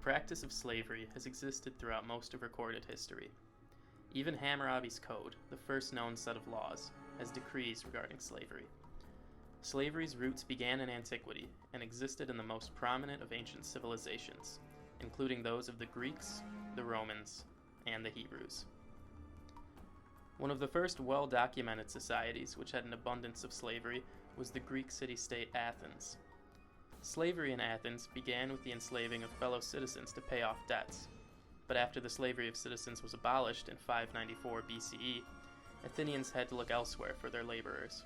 practice of slavery has existed throughout most of recorded history. Even Hammurabi's Code, the first known set of laws, has decrees regarding slavery. Slavery's roots began in antiquity and existed in the most prominent of ancient civilizations, including those of the Greeks, the Romans, and the Hebrews. One of the first well-documented societies which had an abundance of slavery was the Greek city-state Athens. Slavery in Athens began with the enslaving of fellow citizens to pay off debts, but after the slavery of citizens was abolished in 594 BCE, Athenians had to look elsewhere for their laborers.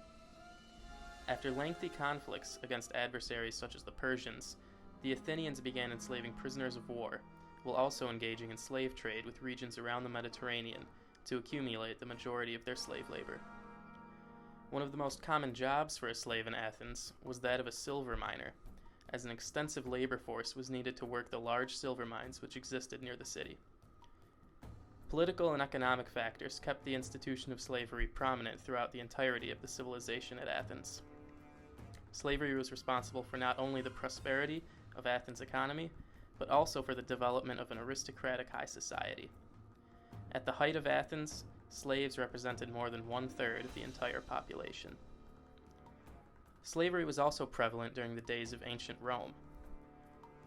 After lengthy conflicts against adversaries such as the Persians, the Athenians began enslaving prisoners of war, while also engaging in slave trade with regions around the Mediterranean to accumulate the majority of their slave labor. One of the most common jobs for a slave in Athens was that of a silver miner, as an extensive labor force was needed to work the large silver mines which existed near the city. Political and economic factors kept the institution of slavery prominent throughout the entirety of the civilization at Athens. Slavery was responsible for not only the prosperity of Athens' economy, but also for the development of an aristocratic high society. At the height of Athens, slaves represented more than 1/3 of the entire population. Slavery was also prevalent during the days of ancient Rome.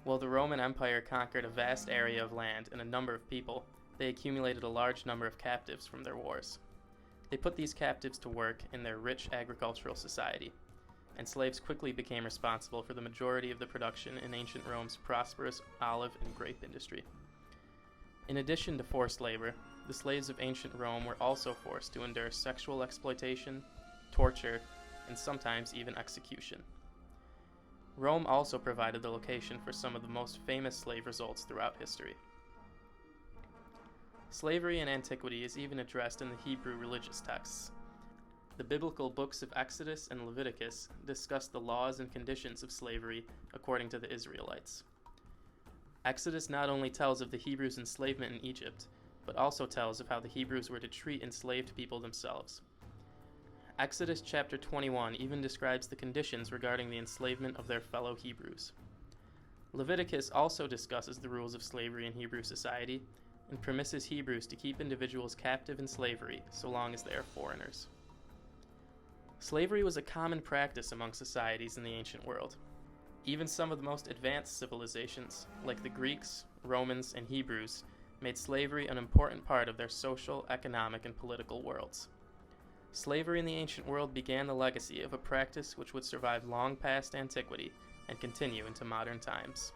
While the Roman Empire conquered a vast area of land and a number of people, they accumulated a large number of captives from their wars. They put these captives to work in their rich agricultural society, and slaves quickly became responsible for the majority of the production in ancient Rome's prosperous olive and grape industry. In addition to forced labor, the slaves of ancient Rome were also forced to endure sexual exploitation, torture, and sometimes even execution. Rome also provided the location for some of the most famous slave revolts throughout history. Slavery in antiquity is even addressed in the Hebrew religious texts. The biblical books of Exodus and Leviticus discuss the laws and conditions of slavery according to the Israelites. Exodus not only tells of the Hebrews' enslavement in Egypt, but also tells of how the Hebrews were to treat enslaved people themselves. Exodus chapter 21 even describes the conditions regarding the enslavement of their fellow Hebrews. Leviticus also discusses the rules of slavery in Hebrew society and permits Hebrews to keep individuals captive in slavery so long as they are foreigners. Slavery was a common practice among societies in the ancient world. Even some of the most advanced civilizations, like the Greeks, Romans, and Hebrews, made slavery an important part of their social, economic, and political worlds. Slavery in the ancient world began the legacy of a practice which would survive long past antiquity and continue into modern times.